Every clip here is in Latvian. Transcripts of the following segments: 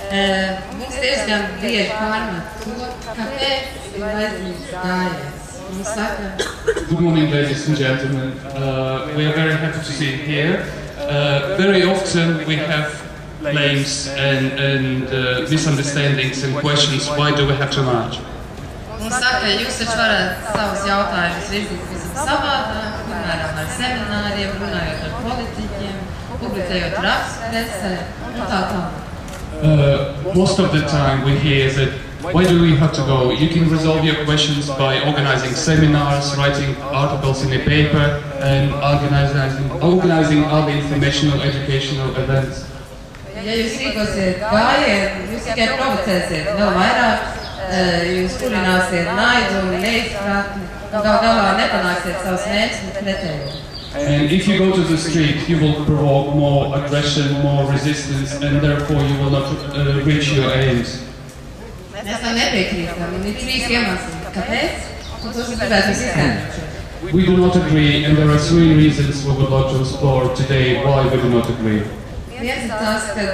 Mums diezgan bieži pārmet to, kāpēc ir vajadzīgs gājiens. Mums saka, good morning, ladies and gentlemen. We are very happy to see you here. Very often we have blames and misunderstandings and questions. Why do we have to march? mums saka, jūs taču varat savus jautājumus virzīt visam savādāk, piemēram, ar semināriem, runājot ar politiķiem, publicējot rakstus presē un tā tālāk. Most of the time we hear that why do we have to go? You can resolve your questions by organizing seminars, writing articles in a paper, and organizing other informational, educational events. Ja jūs rīkosiet gājienu, jūs tikai provocēsiet vēl vairāk, jūs kurināsiet naidu un neizpratni, un gal galā nepanāksiet savus mērķus un pretējo. And if you go to the street, you will provoke more aggression, more resistance, and therefore you will not reach your aims. Mēs tam nepiekrītam, un ir trīs iemesli, kāpēc, un tos es gribētu izskaidrot. We do not agree, and there are three reasons we would like to explore today why we do not agree. Viens ir tas, ka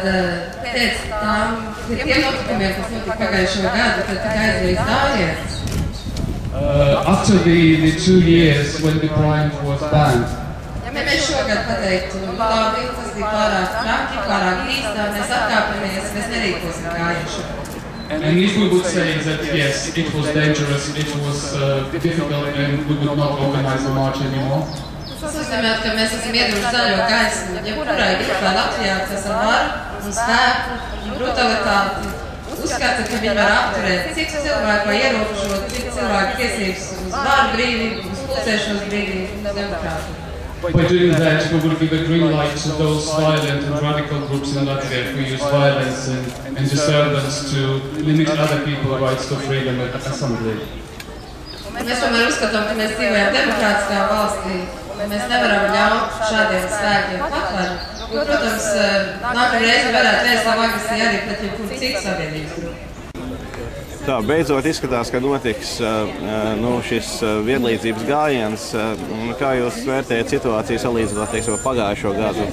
pēc tiem notikumiem, kas notika pagājušo gadu, kad tika aizliegts gājiens. After the 2 years when the Pride was banned, Ja mēs šogad pateiktu, labi, tas bija pārāk traki, pārāk īstā, mēs atkāpamies, mēs nerīkosim gājienu. and if we would say that yes, it was dangerous, it was difficult, and we would not organize the march anymore. Tas nozīmē, ka mēs esam iedevuši zaļo gaismu, jebkurai vietā Latvijā, kas ar varu un spēku un brutalitāti uzskata, ka viņi var apturēt cik cilvēku vai ierobežot cik cilvēku tiesības uz vārdu brīvību, uz pulcēšanos brīvību un demokrātiju. By doing that, we would give a green light to those violent and radical groups in Latvia who use violence and disturbance to limit other people's rights to freedom and assembly. Mēs tomēr uzskatām, ka mēs dzīvojam demokrātiskā valstī, un mēs nevaram ļaut šādiem spēkiem patvaru, jo, protams, nākamā reize varētu vērst savu agresiju arī pret jebkuru citu sabiedrības grupu. Tā, beidzot izskatās, ka notiks šis vienlīdzības gājiens. Kā jūs vērtējat situāciju salīdzinot, teiksim, pagājušo gadu?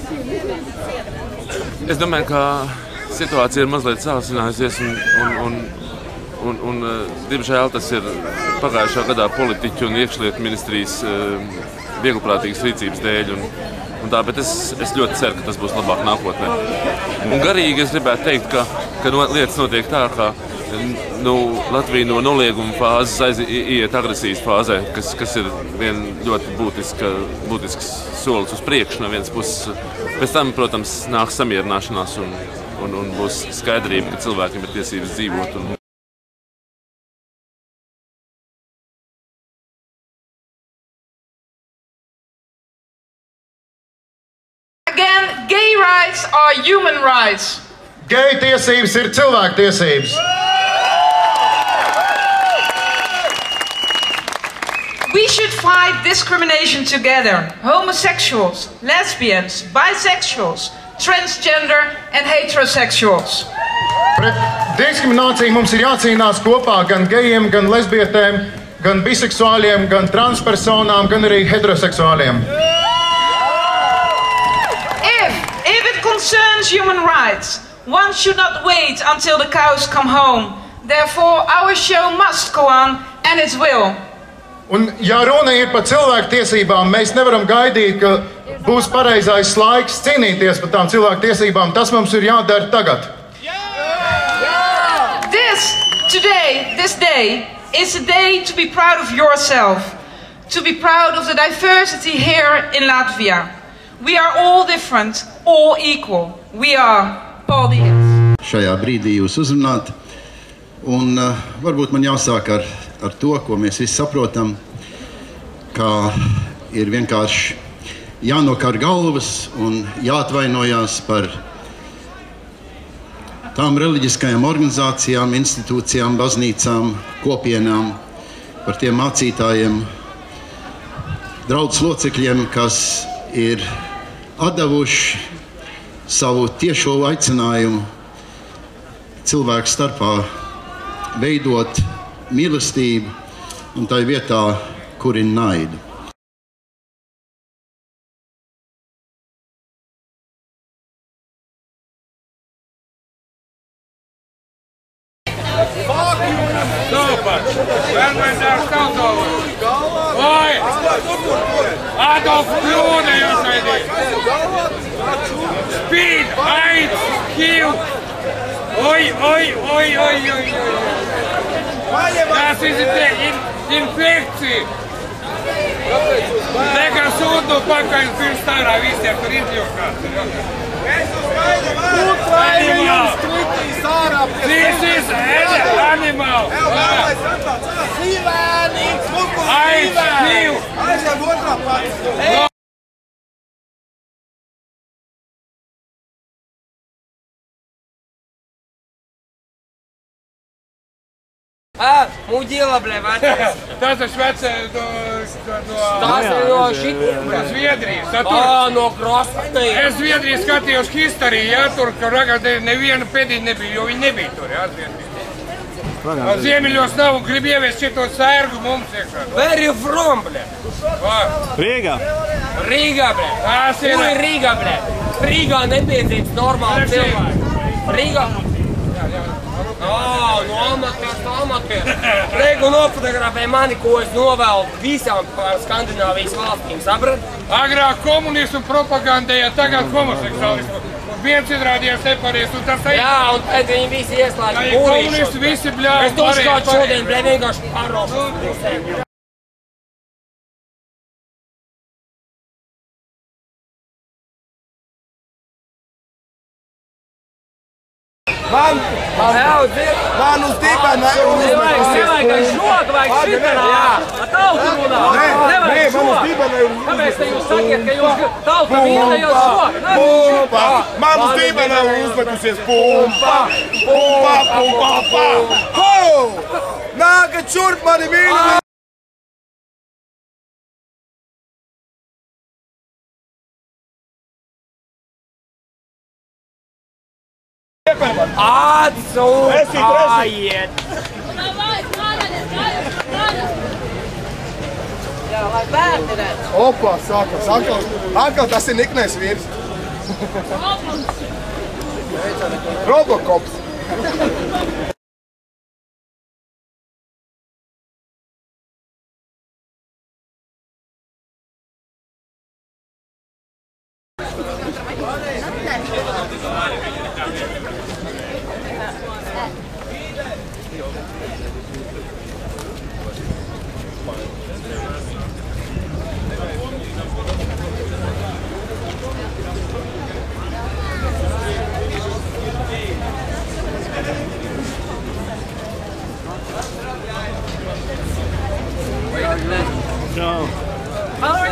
Es domāju, ka situācija ir mazliet sāsinājusies un diemžēl tas ir pagājušā gadā politiķu un iekšlietu ministrijas vieglprātīgas rīcības dēļ. Bet es ļoti ceru, ka tas būs labāk nākotnē. Un garīgi es gribētu teikt, ka lietas notiek tā, ka Latvija no nolieguma fāzes iet agresijas fāzē, kas ir ļoti būtisks solis uz priekšu no vienas puses. Pēc tam, protams, nāks samierināšanās un būs skaidrība, ka cilvēkiem ir tiesības dzīvot. Again, gay rights are human rights. Geju tiesības ir cilvēku tiesības. We should fight discrimination together. Homosexuals, lesbians, bisexuals, transgender and heterosexuals. Pret diskrimināciju mums ir jācīnās kopā gan gejiem, gan lesbietēm, gan biseksuāliem, gan transpersonām, gan arī heteroseksuāliem. If it concerns human rights, one should not wait until the cows come home. Therefore, our show must go on, and it will. Un, ja runa ir par cilvēku tiesībām, mēs nevaram gaidīt, ka būs pareizais laiks cīnīties par tām cilvēku tiesībām. Tas mums ir jādara tagad. This day is a day to be proud of yourself, to be proud of the diversity here in Latvia. We are all different, all equal. We are all the ends. Šajā brīdī jūs uzrunāt, un varbūt man jāsāk ar to, ko mēs visi saprotam, ka ir vienkārši jānokar galvas un jāatvainojās par tām reliģiskajām organizācijām, institūcijām, baznīcām, kopienām, par tiem mācītājiem, draudzes locekļiem, kas ir atdevuši savu tiešo aicinājumu cilvēku starpā veidot mīlestību un tai vietā, kur ir naidu. Parlamentārs tautovaras. Oi! Adolf Kļūda jūs veidīt. Spīd, aids, HIV. Oi. Tas ir infekcija. Nekā sūdu pakaļ pirms tārā visiem, kur izļūkās. This is animal. Aiz, HIV. Mudila, blēvāt. Tas ir švece no šitiem. Zviedrijas. No Krosnī. Es Zviedrijas skatījos historiju, jā, tur, ka ragādē neviena pēdīgi nebija, jo viņi nebija tur, jā, Zviedrijas. Ziemeļos nav un grib ieviest šito sērgu mums iekšā. Where you from, blē? Rīgā. Rīgā, blē. Kur ir Rīgā, blē? Rīgā nepiedzīts normāli cilvēki. Rīgā. No amatieru. Reigu nofotografēja mani, ko es novēlu visām Skandināvijas valstīm, saprat? Agrāk komunismu propagandēja, tagad homoseksualismu. Viens izrādījās separēs, un tas ir... Jā, un pēc viņi visi ieslēdz būrīšos. Komunisti visi bļāv. Es tuškāt šodien, blē, vienkārši parošas pusēm. Man uz dibena Nevajag žogu, vajag šitarā. Tautu runā. Nevajag žogu. Kāpēc te jūs sakiet, ka jūs tauta vienējot žogu? Pumpa! Man uz dibena uzmetusies pumpa! Ho! Nākat šurp mani mīļi! Atsūtājiet! Jā, lai bērni redz. Opa, sākās. Atkal tas ir niknais vīrs. Robocops. How are